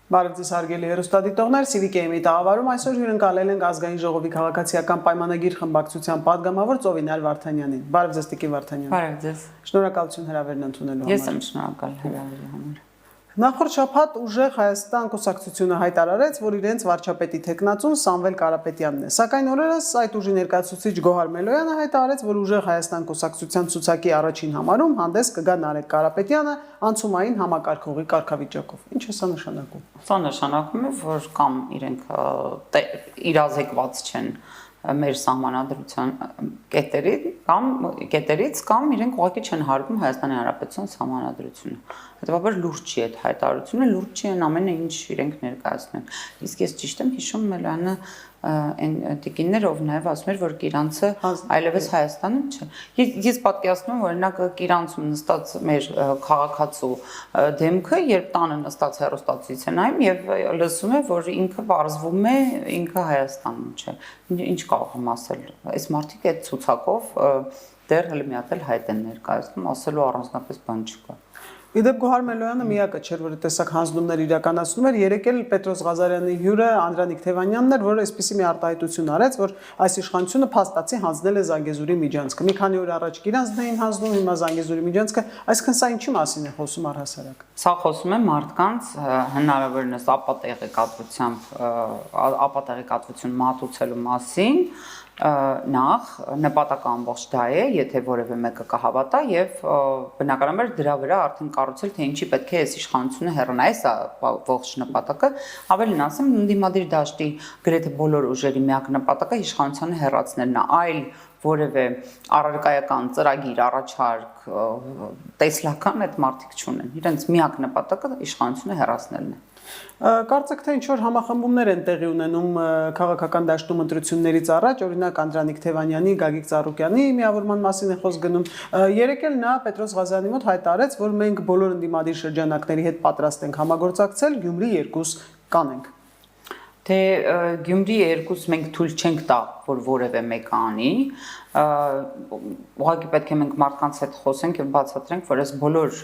Բարև ձեզ հարգելի հեռուստադիտողներ, Civic-ի տաղավարում այսօր հյուրընկալել ենք ազգային ժողովի քաղաքացիական պայմանագիր խմբակցության պատգամավոր Ծովինար Վարդանյանին։ Բարև ձեզ Տիկին Վարդանյան։ Բարև ձեզ։ Շնորհակալություն հրավերն ընդունելու համար։ Ես եմ շնորհակալ հրավերի համար։ Նախորդ շաբաթ ուժեղ Հայաստան կուսակցությունը հայտարարեց, որ իրենց վարչապետի թեկնածուն Սամվել Կարապետյանն է։ Սակայն օրերս այդ ուժի ներկայացուցիչ Գոհար Մելոյանը հայտարարեց, որ ուժեղ Հայաստան կուսակցության ցուցակի առաջին համարում հանդես կգա Նարեկ Կարապետյանը անցումային համակարգողի կարգավիճակով։ Ինչ է սա նշանակում։ Սա նշանակում է, որ կամ իրենք իրազեկված չեն մեր սահմանադրության կետերից կամ իրենք ուղղակի չեն հարգում Հայաստանի Հանրապետության սահմանադրությունը։ Հետևաբար լուրջ չի այդ հայտարարությունը, լուրջ չի այն ամենը, ինչ իրենք ներկայացնում են։ Իսկ ես ճիշտ եմ հիշում Մելոյանը այն տիկինները, ով նաև ասում էր, որ Կիրանցը այլևս Հայաստանում չէ։ Ես պատկերացնում եմ, օրինակ Կիրանցում նստած մեր քաղաքացու դեմքը, երբ տանը նստած հեռուստացույց է նայում եւ լսում է, որ ինքը բարձվում է, ինքը Հայաստանում չէ։ Ինչ կարող եմ ասել։ Այս մարդիկ այդ ցուցակով դեռ հələ մի հատ էլ հայտ են ներկայացնում, ասելու առանձնապես բան չկա։ Իդեպ Գոհար Մելոյանը միակը չէր, որ տեսակ հանձնումներ իրականացնում էր, երեք էլ Պետրոս Ղազարյանի հյուրը Անդրանիկ Թևանյանն էր, որը այսպիսի մի արտահայտություն արեց, որ այս իշխանությունը փաստացի հանձնել է Զանգեզուրի միջանցքը։ Մի քանի օր առաջ Կիրանցն էին հանձնում, հիմա Զանգեզուրի միջանցքը, այսինքն սա ինչի մասին է խոսում առհասարակ։ Սա խոսում է մարդկանց հնարավորինս ապատեղեկատվություն մատուցելու մասին, նախ նպատակը ամբողջ դա է, եթե որևէ մեկը կհավատա եւ բնականաբար դրա վրա արդեն կառուցել թե ինչի պետք է այս իշխանությունը հեռանա, այս ողջ նպատակը, ավելին ասեմ, ընդդիմադիր դաշտի գրեթե բոլոր ուժերի միակ նպատակը իշխանությանը հեռացնելն է, այլ որևէ առարկայական ծրագիր, առաջարկ, տեսլական այդ մարդիկ չունեն։ Իրենց միակ նպատակը իշխանությունը հեռացնելն է։ Կարծեք թե ինչ-որ համախմբումներ են տեղի ունենում քաղաքական դաշտում ընտրություններից առաջ, օրինակ Անդրանիկ Թևանյանի, Գագիկ Ծառուկյանի միավորման մասին է խոսք գնում։ Երեք էլ նա Պետրոս Ղազարյանի մոտ հայտարարեց, որ մենք բոլոր ընդդիմադիր շրջանակների հետ պատրաստ ենք համագործակցել, Գյումրի 2 կանենք։ Թե Գյումրի 2 մենք թույլ չենք տա, որ որևէ մեկը անի, ուղղակի պետք է մենք մարդկանց հետ խոսենք եւ բացատրենք, որ այս բոլոր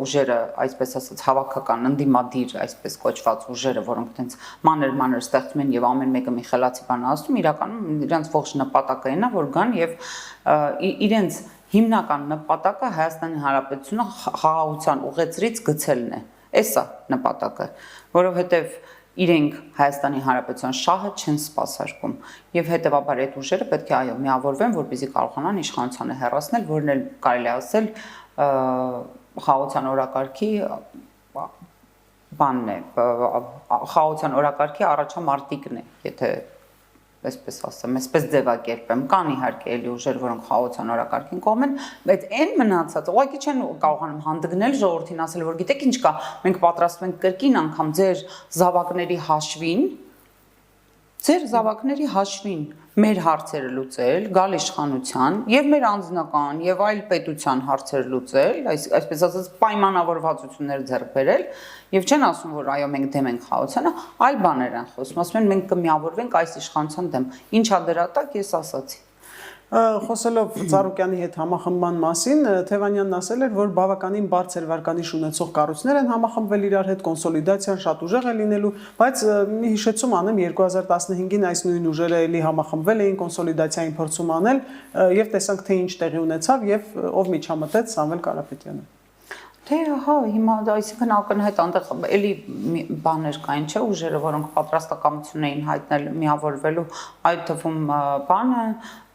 ուժերը, այսպես ասած, հավաքական ընդդիմադիր, այսպես կոչված ուժերը, որոնք տենց մանր ստեղծում են եւ ամեն մեկը մի խելացի բան ասում, իրականում իրենց ողջ նպատակը այն է, որ գան եւ իրենց հիմնական նպատակը Հայաստանի Հանրապետությունը խաղաղության ուղեցրից գցելն է։ Էսա նպատակը, որովհետեւ իրենք Հայաստանի Հանրապետության շահը չեն սպասարկում եւ հետեւաբար այդ ուժերը պետք է այո միավորվեն, որպեսզի կարողանան իշխանությանը հեռացնել, որն էլ կարելի ասել խաղաղության օրակարգի բանն է, խաղաղության օրակարգի առաջամարտիկն է, եթե այսպես ասեմ, այսպես ձևակերպեմ, կան իհարկե էլի ուժեր, որոնք խաղաղության օրակարգին կողմ են, բայց այն մնացած ուղղակի չեն կարողանում հանդգնել ժողովրդին ասել, որ գիտեք ինչ կա, մենք պատրաստվում ենք կրկին անգամ ձեր զավակների հաշվին մեր հարցերը լուծել, գալ իշխանության եւ մեր անձնական եւ այլ պետության հարցերը լուծել, այսպես ասած պայմանավորվածություններ ձեռք բերել եւ չեն ասում, որ այո մենք դեմ ենք խաղաղությանը, այլ բաներ են խոսում, ասում են մենք կմիավորվենք այս իշխանության դեմ։ Ինչա դրա տակ ես ասացի։ Խոսելով Ծառուկյանի հետ համախմբման մասին, Թևանյանն ասել էր, որ բավականին բարձր վարկանիշ ունեցող կառույցներ են համախմբվել իրար հետ, կոնսոլիդացիան շատ ուժեղ է լինելու, բայց մի հիշեցում անեմ 2015-ին այս նույն ուժերը էլի համախմբվել էին կոնսոլիդացիային փորձում անել եւ տեսանք թե ինչ տեղի ունեցավ եւ ով միջամտեց Սամվել Կարապետյանը։ Թե հա հիմա այսինքն ակնհայտ այնտեղ էլի բաներ կային, չէ, ուժերը, որոնք պատրաստակամություն էին հայտնել միավորվելու, այդ թվում բանը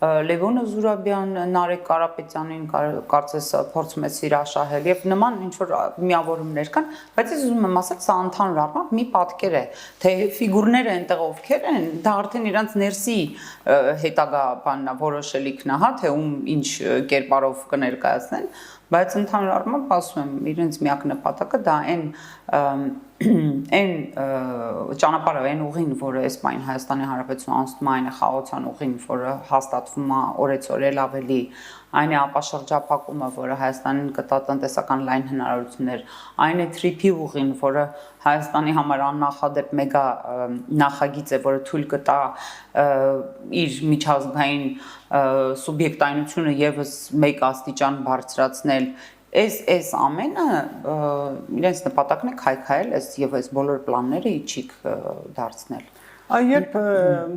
Լևոնը Զուրաբյան, Նարեկ Կարապետյանին կարծես փորձում է սիրաշահել եւ նման ինչ որ միավորումներ կան, բայց ես ուզում եմ ասել, սա ընդհանուր առմամբ մի պատկեր է, թե ֆիգուրները այնտեղ ովքեր են, դա արդեն իրանց ներսի հետագա բանն է, որոշելիքն է, հա, թե ում ինչ կերպարով կներկայացնեն, բայց ընդհանուր առմամբ ասում եմ, իրենց միակ նպատակը դա այն ճանապարհը, այն ուղին, որը այս պայն Հայաստանի Հանրապետությունը անցնում է, այն է խաղաղության ուղին, որը հաստատվում է օրեցօր էլ ավելի, այն է ապաշրջափակումը, որը Հայաստանին կտա տնտեսական լայն հնարավորություններ, այն է թրիփի ուղին, որը Հայաստանի համար աննախադեպ մեգա նախագիծ է, որը թույլ կտա իր միջազգային սուբյեկտայնությունը եւս մեկ աստիճան բարձրացնել Այս ամենը իրենց նպատակն է քայքայել եւ այս բոլոր պլանները իջիկ դարձնել։ Երբ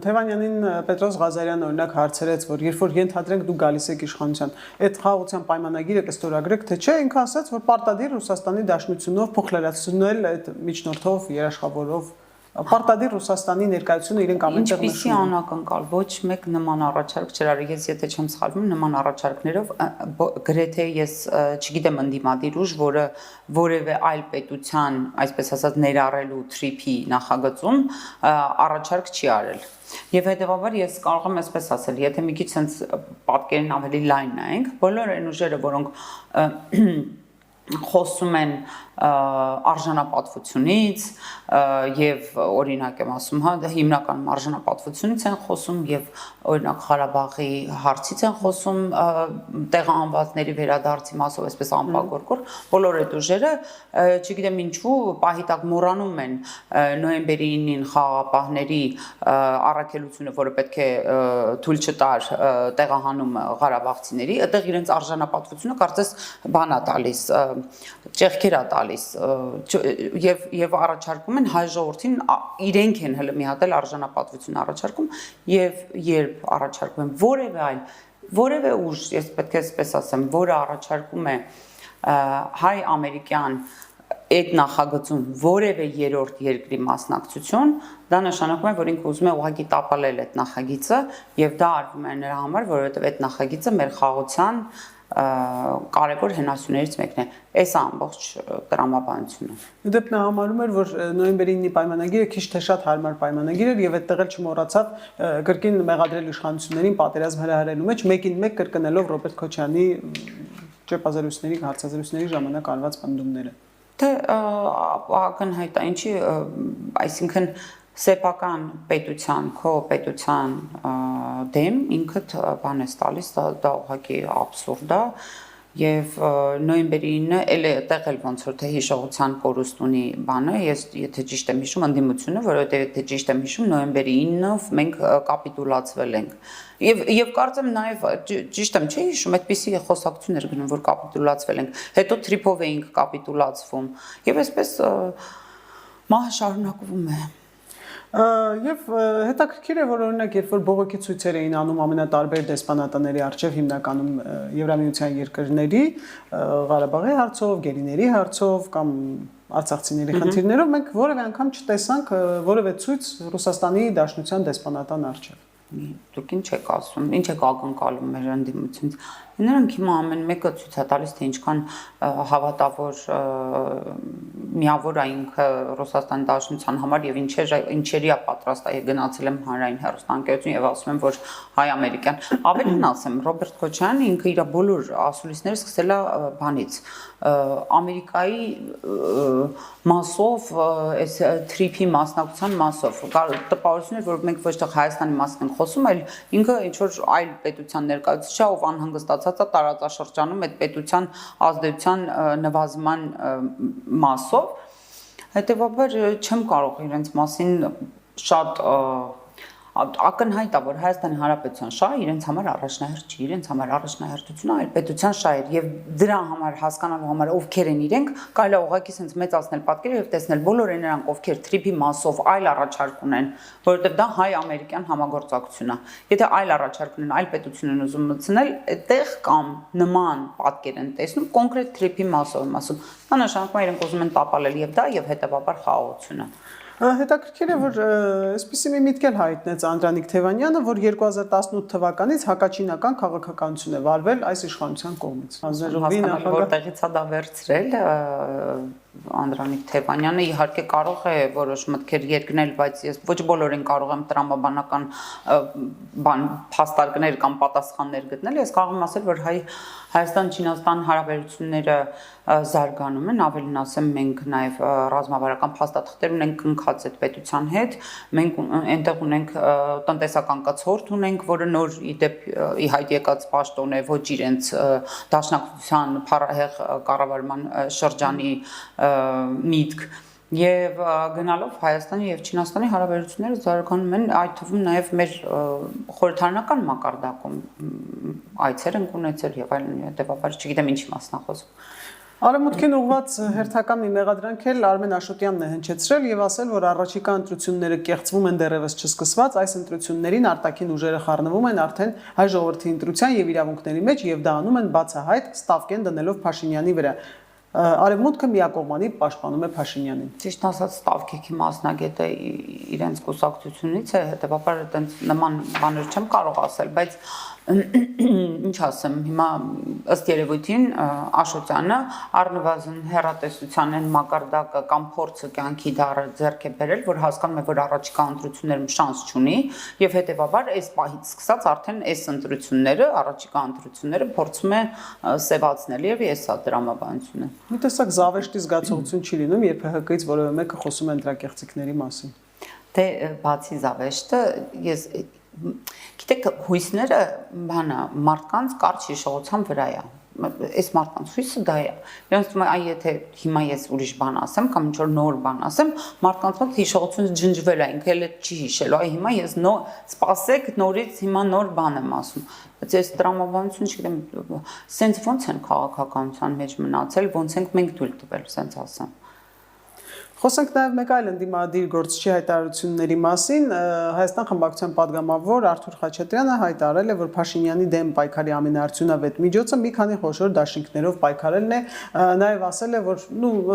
Թևանյանին Պետրոս Ղազարյանը օրինակ հարցրեց, որ երբ որ ենթադրենք դու գալիս եք իշխանության, այդ խաղաղության պայմանագիրը կստորագրեք, թե չէ, ինքը ասաց, որ պարտադիր Ռուսաստանի Դաշնությունով փոխլրացնել այդ միջնորդով, երաշխավորով, պարտադիր Ռուսաստանի ներկայությունը իրենք ամենտեղ նշում։ Ինչպիսի անակնկալ, ոչ մեկ նման առաջարկ չկար, ես եթե չեմ սխալվում, նման առաջարկներով գրեթե ես չգիտեմ ընդդիմադիր ուժ, որը որևէ այլ պետության, այսպես ասած, ներառելու թրիփի նախագծում առաջարկ չի արել։ Եվ հետեւաբար ես կարող եմ այսպես ասել, եթե մի քիչ sense պատկերին ավելի լայն նայենք, բոլոր այն ուժերը, որոնք խոսում են արժանապատվությունից եւ օրինակ եմ ասում, հա, հիմնականում արժանապատվությունից են խոսում եւ օրինակ Ղարաբաղի հարցից են խոսում տեղահանվածների վերադարձի մասով, այսպես անպագորգոր, բոլոր այդ ուժերը, չգիտեմ ինչու, պահիտակ մոռանում են նոյեմբերի 9-ին խաղաղապահների առաքելությունը, որը պետք է թույլ չտար տեղահանում ղարաբաղցիների, այդտեղ իրենց արժանապատվությունը կարծես բանա տալիս, ճեղքեր է տալիս եւ առաջարկում են հայ ժողովրդին իրենք են հələ մի հատ էլ արժանապատվություն առաջարկում եւ երբ առաջարկում են որևէ ուժ, ես պետք է այսպես ասեմ, որը առաջարկում է հայ-ամերիկյան այդ նախագծում որևէ երրորդ երկրի մասնակցություն, դա նշանակում է, որ ինքը ուզում է ուղղակի տապալել այդ նախագիծը եւ դա արվում է նրա համար, որովհետեւ այդ նախագիծը մեր խաղաղության կարևոր հենասյուներից մեկն է։ Այս ամբողջ տրամաբանությունը։ Դեպ նա համարում էր, որ նոյեմբերի 9-ի պայմանագիրը քիչ թե շատ հարմար պայմանագիր էր եւ այդտեղ էլ չմոռացավ կրկին մեղադրել իշխանություններին պատերազմ հրահրելու մեջ մեկին մեկ կրկնելով Ռոբերտ Քոչյանի ճեպազրույցների, հարցազրույցների ժամանակ արված պնդումները։ Թե ակնհայտ է, ինչի, այսինքն սեփական պետության, քո պետության դեմ ինքդ բան ես տալիս, դա ուղղակի աբսուրդ է եւ նոյեմբերի 9-ը էլ այդտեղ էլ ոնց որ թե հիշողության կորուստ ունի բանը, ես եթե ճիշտ եմ հիշում ընդդիմությունը, որովհետեւ եթե ճիշտ եմ հիշում նոյեմբերի 9-ով մենք կապիտուլացվել ենք։ Եվ կարծեմ նաեւ ճիշտ եմ, չի հիշում, այդպիսի խոսակցություն էր գնում, որ կապիտուլացվել ենք, հետո թրիփով էինք կապիտուլացվում եւ այսպես մահը շարունակվում է։ Եվ հետաքրքիր է, որ օրինակ երբ որ բողոքի ցույցեր էին անում ամենատարբեր դեսպանատների արչև հիմնականում Եվրամիության երկրների, Ղարաբաղի հարցով, գերիների հարցով կամ արցախցիների խնդիրներով, մենք որևէ անգամ չտեսանք որևէ ցույց Ռուսաստանի Դաշնության դեսպանատան արչև։ Դուք ինչ եք ասում, ինչ եք ակնկալում մեր ընդդիմությունից։ Նրանք հիմա ամեն մեկը ցույց է տալիս, թե ինչքան հավատավոր միավոր է ինքը Ռուսաստանի Դաշնության համար եւ ինչերի է պատրաստ է գնացել եմ հանրային հեռուստաընկերություն եւ ասում եմ, որ հայ-ամերիկյան, ավելին ասեմ, Ռոբերտ Քոչյանը ինքը իր բոլոր ասուլիսները սկսել է բանից Ամերիկայի մասով, այս թրիփի մասնակցության մասով, տպավորություն էր, որ մենք ոչ թե Հայաստանի մասին ենք խոսում, այլ ինքը ինչ որ այլ պետության ներկայացուցիչ է, ով անհանգստացած է տարածաշրջանում այդ պետության ազդեցության նվազման մասով, հետեւաբար չեմ կարող իրենց մասին շատ ակնհայտ է, որ Հայաստանի Հանրապետության շահը իրենց համար առաջնահերթ չի, իրենց համար առաջնահերթությունը այլ պետության շահ է եւ դրա համար հասկանալու համար ովքեր են իրենք, կարելի է ուղղակի sense մեծացնել պատկերը եւ տեսնել բոլոր նրանք, ովքեր թրիփի մասով այլ առաջարկ ունեն, որովհետեւ դա հայ-ամերիկյան համագործակցություն է։ Եթե այլ առաջարկ ունեն, այլ պետություն են ուզում մտցնել, այդտեղ կամ նման պատկեր են տեսնում կոնկրետ թրիփի մասով եմ ասում։ Դա նշանակում է իրենք ուզում են տապալել եւ դա եւ հետեւաբար խաղաղությունը։ Հետաքրքիր է, որ այսպիսի մի միտք էլ հայտնեց Անդրանիկ Թևանյանը, որ 2018 թվականից հակաչինական քաղաքականություն է վարվել այս իշխանության կողմից։ Որտեղից է դա վերցրել Անդրանիկ Թևանյանը, իհարկե կարող է որոշ մտքեր երկնել, բայց ես ոչ բոլորին կարող եմ տրամաբանական փաստարկներ կամ պատասխաններ գտնել, ես կարող եմ ասել, որ Հայաստան-Չինաստան հարաբերությունները զարգանում են, ավելին ասեմ, մենք նաև ռազմավարական փաստաթղթեր ունենք կնքած այդ պետության հետ, մենք այնտեղ ունենք տնտեսական կցորդ ունենք, որը նոր իդեպ ի հայտ եկած պաշտոն է ոչ իրենց դաշնակցության փառահեղ կառավարման շրջանի միտք Եվ գնալով Հայաստանի եւ Չինաստանի հարաբերությունները զարգանում են, այդ թվում նաեւ մեր խորհրդարանական մակարդակում այցեր են ունեցել եւ այլն, հետեւաբար չգիտեմ ինչի մասն է խոսում։ Արևմուտքին ուղղված հերթական մի մեղադրանք էլ Արմեն Աշոտյանն է հնչեցրել եւ ասել, որ առաջիկա ընտրությունները կեղծվում են դեռևս չսկսված, այս ընտրություններին արտաքին ուժերը խառնվում են արդեն հայ ժողովրդի ընտրության եւ իրավունքների մեջ եւ դա անում են բացահայտ ստավկեն դնելով Փաշինյանի վրա։ Արևմուտքը միակողմանի պաշտպանում է Փաշինյանին։ Ճիշտ ասած, Ստավքեքի մասնագետը իրենց կուսակցությունից է, հետեւաբար այդպես նման բաներ չեմ կարող ասել, բայց ինչ ասեմ, հիմա ըստ երևույթին Աշոտյանը առնվազն հեռատեսության են մակարդակը կամ փորձը կյանքի դառը ձեռք է բերել, որ հասկանում է, որ առաջիկա ընտրություններում շանս չունի եւ հետեւաբար այս պահից սկսած արդեն այս ընտրությունները, առաջիկա ընտրությունները փորձում է սևացնել եւ ես սա դրամաբանություն է։ Մի տեսակ զավեշտի զգացողություն չի լինում, երբ ՀՀԿ-ից որևէ մեկը խոսում է ընտրակեղծիքների մասին։ Դե բացի զավեշտը, ես գիտեք, հույսները բանա մարդկանց կարճ հիշողության վրա է։ Այս մարդկանց հույսը դա է։ Ոնց թվում է, այ եթե հիմա ես ուրիշ բան ասեմ կամ ինչ որ նոր բան ասեմ, մարդկանց մոտ հիշողությունը ջնջվել է, ինքը էլ չի հիշելու։ Այ հիմա ես սպասեք նորից հիմա նոր բան եմ ասում։ Բայց այս տրամաբանություն, չգիտեմ, սենց ոնց են քաղաքականության մեջ մնացել, ոնց ենք մենք թույլ տվել, սենց ասեմ։ Խոսենք նաև մեկ այլ ընդդիմադիր գործչի հայտարարությունների մասին։ Հայաստան խմբակցության падգամավոր Արթուր Խաչատրյանը հայտարարել է, որ Փաշինյանի դեմ պայքարի ամենաարդյունավետ միջոցը մի քանի խոշոր դաշինքներով պայքարելն է։ Նաև ասել է, որ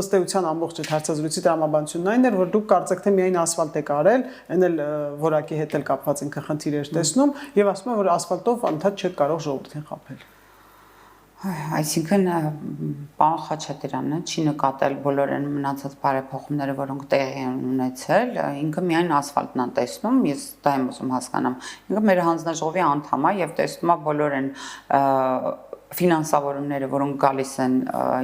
ըստ էության ամբողջ այդ հարցազրույցի տրամաբանությունն այն էր, որ դուք կարծեք թե միայն ասֆալտ եք արել, այն էլ որակի հետ էլ կապված ինքը խնդիր էր տեսնում, եւ ասում է, որ ասֆալտով անդադ չեք կարող ժողովրդին խաբել։ Այսինքն պարոն Խաչատրյանը չի նկատել բոլոր այն մնացած բարեփոխումները, որոնք տեղի են ունեցել, ինքը միայն ասֆալտն է տեսնում, ես դա եմ ուզում հասկանամ։ Ինքը մեր հանձնաժողովի անդամ է եւ տեսնում է բոլոր այն ֆինանսավորումները, որոնք գալիս են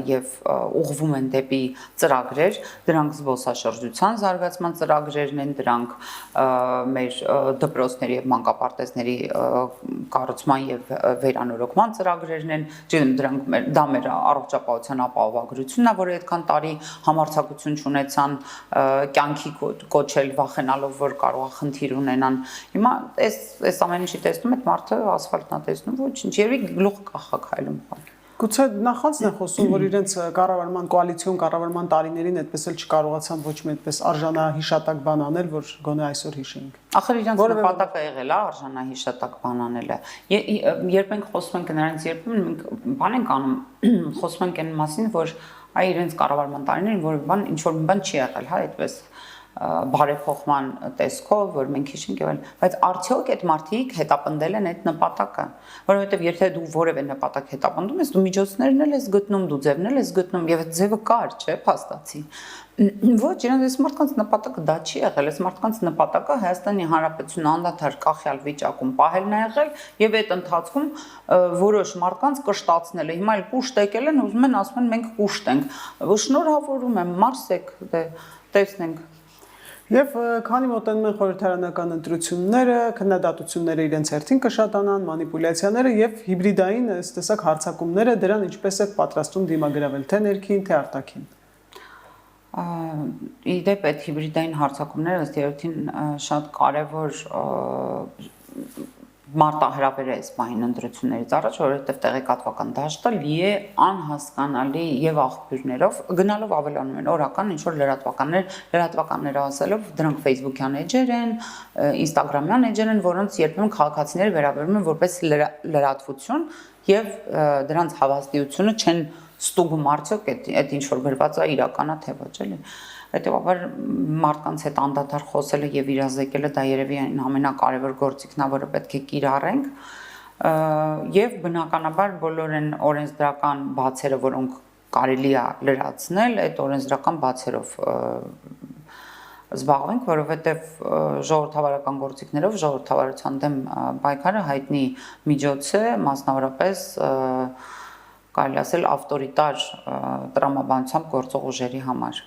եւ ուղղվում են դեպի ծրագրեր, դրանք զբոսաշրջության զարգացման ծրագրերն են, դրանք մեր դպրոցների եւ մանկապարտեզների կառուցման եւ վերանորոգման ծրագրերն են, դրանք դա մեր առողջապահության ապահովագրությունն է, որը այդքան տարի համարձակություն չունեցան կյանքի կոչել վախենալով, որ կարող է խնդիր ունենան։ Հիմա այս ամեն ինչի տեսնում այդ մարդը ասֆալտն է տեսնում, ոչինչ, երևի գլուխը կախակ Գուցե նախանցն է խոսում, որ իրենց կառավարման կոալիցիոն կառավարման տարիներին այդպես էլ չկարողացան ոչ մի այդպես արժանահիշատակ բան անել, որ գոնե այսօր հիշենք։ Ախր իրենց նպատակը եղել է արժանահիշատակ բան անելը։ Երբ մենք խոսում ենք նրանց, երբեմն մենք բան ենք անում, խոսում ենք այն մասին, որ այ իրենց կառավարման տարիներին որևէ բան ինչ որ մի բան չի եղել, հա, այդպես բարեփոխման տեսքով, որ մենք հիշենք եւ այլն, բայց արդյոք այդ մարդիկ հետապնդել են այդ նպատակը, որովհետեւ եթե դու որևէ նպատակ հետապնդում ես, դու միջոցներն էլ ես գտնում, դու ձևն էլ ես գտնում եւ այդ ձևը կար, չէ, փաստացի։ Ոչ, իրենց մարդկանց նպատակը դա չի եղել, այս մարդկանց նպատակը Հայաստանի Հանրապետությունը անդադար կախյալ վիճակում պահելն է եղել եւ այդ ընթացքում որոշ մարդկանց կշտացնել է։ Հիմա էլ կուշտ եկել են, ուզում են ասում են մենք կուշտ ենք։ Շնորհավորում եմ, մարսեք, դե տեսնենք։ Եվ քանի մոտենում են խորհրդարանական ընտրությունները, քննադատությունները իրենց հերթին կշատանան, մանիպուլյացիաները եւ հիբրիդային այս տեսակ հարձակումները դրան ինչպես է պատրաստում դիմագրավել թե ներքին, թե արտաքին։ Իդեպ այդ հիբրիդային հարձակումները ըստ երևույթին շատ կարեւոր մարտահրավեր է այս պահին ընտրություններից առաջ, որովհետև տեղեկատվական դաշտը լի է անհասկանալի եւ աղբյուրներով, գնալով ավելանում են օրական ինչ որ լրատվականներ ասելով, դրանք Facebook-յան էջեր են, Instagram-յան էջեր են, որոնց երբեմն քաղաքացիները վերաբերում են որպես լրատվություն եւ դրանց հավաստիությունը չեն ստուգում արդյոք այդ ինչ որ գրված է իրական է թե ոչ, էլի։ Հետևաբար մարդկանց հետ անդադար խոսելը եւ իրազեկելը դա երևի ամենակարևոր գործիքն է, որը պետք է կիրառենք եւ բնականաբար բոլոր այն օրենսդրական բացերը, որոնք կարելի է լրացնել, այդ օրենսդրական բացերով զբաղվենք, որովհետեւ ժողովրդավարական գործիքներով ժողովրդավարության դեմ պայքարը հայտնի միջոց է, մասնավորապես կարելի ասել ավտորիտար տրամաբանությամբ գործող ուժերի համար։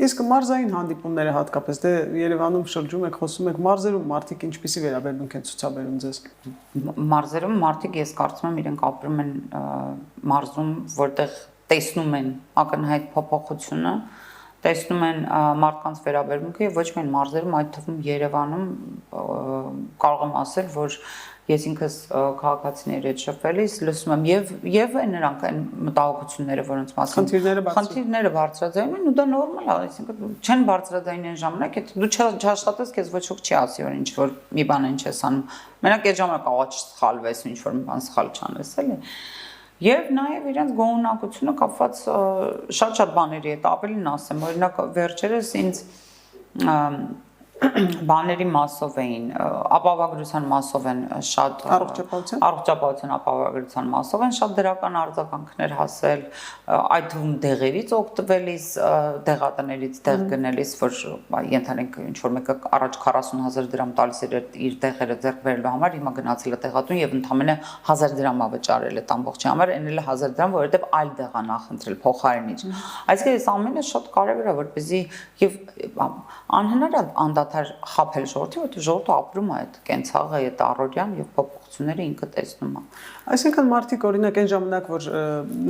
Իսկ մարզային հանդիպումները հատկապես դե Երևանում շրջում եք, խոսում եք մարզերում մարդիկ ինչպիսի վերաբերմունք են ցուցաբերում ձեզ։ Մարզերում մարդիկ ես կարծում եմ իրենք ապրում են մարզում, որտեղ տեսնում են ակնհայտ փոփոխությունը, տեսնում են մարդկանց վերաբերմունքը եւ ոչ միայն մարզերում, այդ թվում Երևանում կարող եմ ասել, որ ես ինքս քաղաքացիների հետ շփվելիս լսում եմ եւ նրանք այն մտահոգությունները, որոնց մասին խնդիրները բարձրաձայնում են, ու դա նորմալ է, այսինքն չեն բարձրաձայնի այն ժամանակ, եթե դու չաշխատես, քեզ ոչ ոք չի ասի, որ ինչ որ մի բան ինչ ես անում։ Մենակ այդ ժամանակ կարող չսխալվես, ինչ որ մի բան սխալ չանես, էլի։ Եվ նաև իրենց գոհունակությունը կապված շատ բաների հետ, ավելին ասեմ, օրինակ վերջերս ինձ բաների մասով էին, ապահովագրության մասով են շատ առողջապահության ապահովագրության մասով են շատ դրական արձագանքներ հասել, այդ թվում դեղերից օգտվելիս, դեղատներից դեղ գնելիս, որ ենթանենք ինչ որ մեկը առաջ 40,000 դրամ տալիս էր իր դեղերը ձեռք բերելու համար, հիմա գնացել է դեղատուն եւ ընդամենը 1000 դրամ վճարել է ամբողջի համար, էնել է 1000 դրամ, որովհետեւ այլ դեղ է նախընտրել փոխարինիչ։ Այսինքն այս ամենը շատ կարևոր է, որպեսզի եւ անհնար է անդադար խափել ժողովրդի, որտեղ ժողովուրդը ապրում է այդ կենցաղը, այդ առօրյան եւ փոփոխությունները ինքը տեսնում է։ Այսինքն մարդիկ օրինակ այն ժամանակ, որ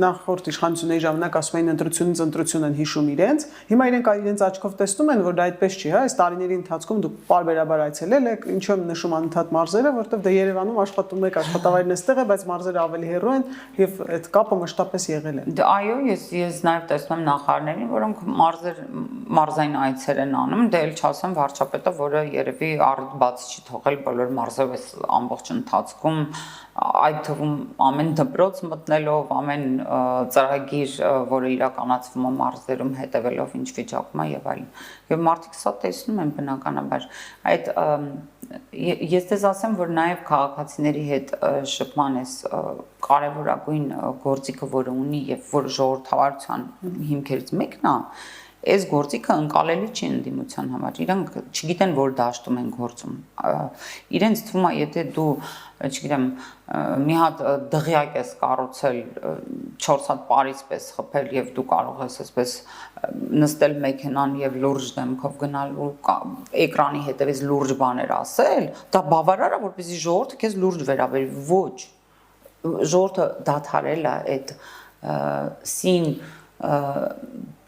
նախորդ իշխանությունների ժամանակ ասում էին ընտրությունից ընտրություն են հիշում իրենց, հիմա իրենց աչքով տեսնում են, որ դա այդպես չի, հա, այս տարիների ընթացքում դուք պարբերաբար այցելել եք, ինչու եմ նշում անընդհատ մարզերը, որովհետեւ դե Երևանում աշխատում եք, աշխատավայրն էստեղ է, բայց մարզերը ավելի հեռու են եւ այդ կապը մշտապես եղել է։ Այո, ես նաեւ տեսնում եմ նախարարներին, որոնք մարզային այցեր են անում, դե էլ չասեմ վարչապետը, որը երևի առիթ բաց չի թողել բոլոր մարզով այս ամբողջ ընթացքում, այդ թվում ամեն դպրոց մտնելով, ամեն ծրագիր, որը իրականացվում է մարզերում, հետևելով ինչ վիճակում է եւ այլն։ Եվ մարդիկ սա տեսնում են բնականաբար։ Այդ ես դες ասեմ, որ նաեւ քաղաքացիների հետ շփման էս կարևորագույն գործիքը, որը ունի եւ որ ժողովրդավարության հիմքերից մեկն է, այս գործիքը ընկալելի չի ընդդիմության համար։ Իրանք չգիտեն, որ դաշտում են գործում։ Իրենց թվում է, եթե դու, չգիտեմ, մի հատ դղյակ ես կառուցել 4 հատ Պարիզ պես խփել եւ դու կարող ես այսպես նստել մեքենան եւ լուրջ դեմքով գնալ ու էկրանի հետևից լուրջ բաներ ասել, դա բավարար է, որպեսզի ժողովուրդը քեզ լուրջ վերաբերի։ Ոչ։ Ժողովուրդը դադարել է այդ սին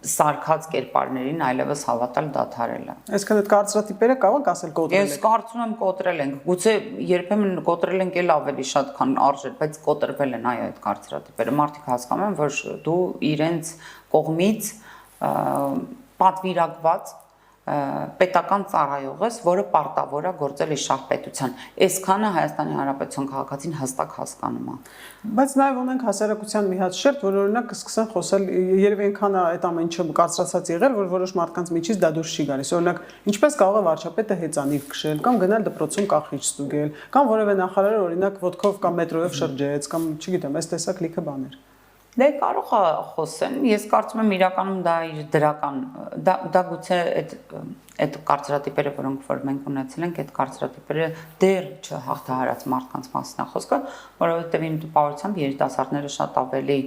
սարկած կերպարներին այլևս հավատալ դադարել է։ Այսինքն այդ կարծրատիպերը կարող ենք ասել կոտրել եք։ Ես կարծում եմ կոտրել ենք։ Գուցե երբեմն կոտրել ենք էլ ավելի շատ, քան արժեր, բայց կոտրվել են այո այդ կարծրատիպերը։ Մարդիկ հասկանում են, որ դու իրենց կողմից պատվիրակված պետական ծառայող ես, որը պարտավոր է գործել իր շահպետության։ Այսքանը Հայաստանի Հանրապետության քաղաքացին հստակ հասկանում է։ Բայց նաև ունենք հասարակության մի հատ շերտ, որ օրինակ կսկսեն խոսել, երևի այնքան է այդ ամեն ինչը կարծրացած եղել, որ որոշ մարդկանց միջից դա դուրս չի գալիս։ Օրինակ, ինչպես կարող է վարչապետը հեծանիվ քշել, կամ գնալ դպրոցում կախիչ ստուգել, կամ որևէ նախարար օրինակ ոդկով կամ մետրոյով շրջեց, կամ չգիտեմ, այս տեսակ լիքը բաներ։ Դե կարող է խոսեն, ես կարծում եմ իրականում դա իր դրական, դա գուցե այդ կարծրատիպերը, որոնք որ մենք ունեցել ենք, այդ կարծրատիպերը դեռ չհաղթահարած մարդկանց մասին է խոսքը, որովհետև իմ տպավորությամբ երիտասարդները շատ ավելի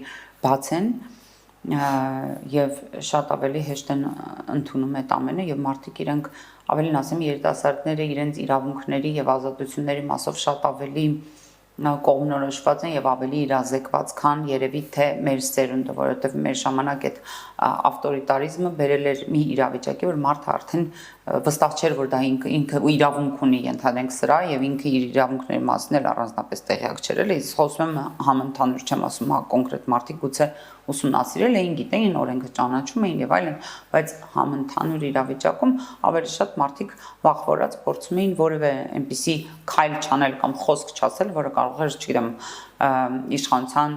բաց են եւ շատ ավելի հեշտ են ընդունում այդ ամենը եւ մարդիկ իրենք ավելին ասեմ երիտասարդները իրենց իրավունքների եւ ազատությունների մասով շատ ավելի կողմնորոշված են եւ ավելի իրազեկված, քան երևի թե մեր սերունդը, որովհետեւ մեր ժամանակ այդ ավտորիտարիզմը բերել էր մի իրավիճակի, որ մարդը արդեն վստահ չէր, որ դա ինքը իրավունք ունի, ենթադրենք սրա, եւ ինքը իր իրավունքների մասին էլ առանձնապես տեղյակ չէր, էլի, ես խոսում եմ համընդհանուր չեմ ասում, հա կոնկրետ մարդիկ գուցե ուսումնասիրել էին, գիտեին, օրենքը ճանաչում էին եւ այլն, բայց համընդհանուր իրավիճակում ավելի շատ մարդիկ վախվորած փորձում էին որևէ այնպիսի քայլ չանել կամ խոսք չասել, որը կարող էր, չգիտեմ, իշխանության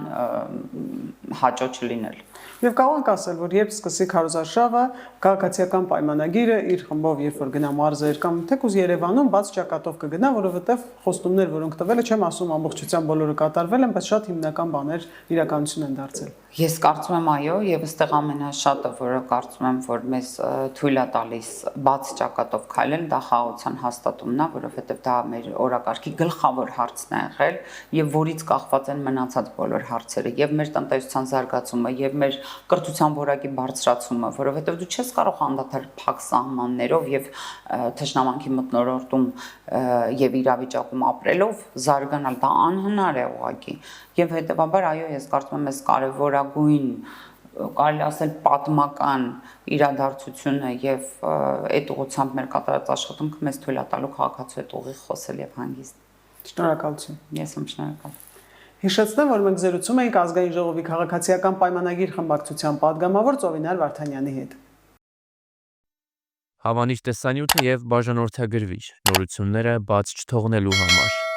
հաճո չլինել։ Եվ կարող ենք ասել, որ երբ սկսի քարոզարշավը, քաղաքացիական պայմանագիրը իր խմբով երբ որ գնա մարզեր կամ թեկուզ Երևանում բաց ճակատով կգնա, որովհետև խոստումներ, որոնք տվել չեմ ասում ամբողջությամբ բոլորը կատարվել են, բայց շատ հիմնական բաներ իրականություն են դարձել։ Ես կարծում եմ այո, եւ այստեղ ամենաշատը, որը կարծում եմ, որ մեզ թույլ է տալիս բաց ճակատով քայլել, դա խաղաղության հաստատումն է, որովհետեւ դա մեր օրակարգի գլխավոր հարցն է եղել եւ որից կախված են մնացած բոլոր հարցերը, եւ մեր տնտեսության զարգացումը, եւ մեր կրթության որակի բարձրացումը, որովհետեւ դու չես կարող անդադար փակ սահմաններով եւ թշնամանքի մթնոլորտում եւ իրավիճակում ապրելով զարգանալ, դա անհնար է ուղղակի։ Եվ հետեւաբար այո, ես կարծում եմ այս կարևորագույն կարելի ասել պատմական իրադարձությունը եւ այդ ուղղությամբ մեր կատարած աշխատանքը մեզ թույլ է տալու քաղաքացու հետ ուղիղ խոսել եւ հանգիստ։ Շնորհակալություն։ Ես եմ շնորհակալ։ Հիշեցնեմ, որ մենք զրուցում էինք ազգային ժողովի քաղաքացիական պայմանագիր խմբակցության падգամավոր Ծովինար Վարդանյանի հետ։ Հավանիշ տեսանյութը եւ բաժանորդագրվիչ նորությունները բաց չթողնելու համար։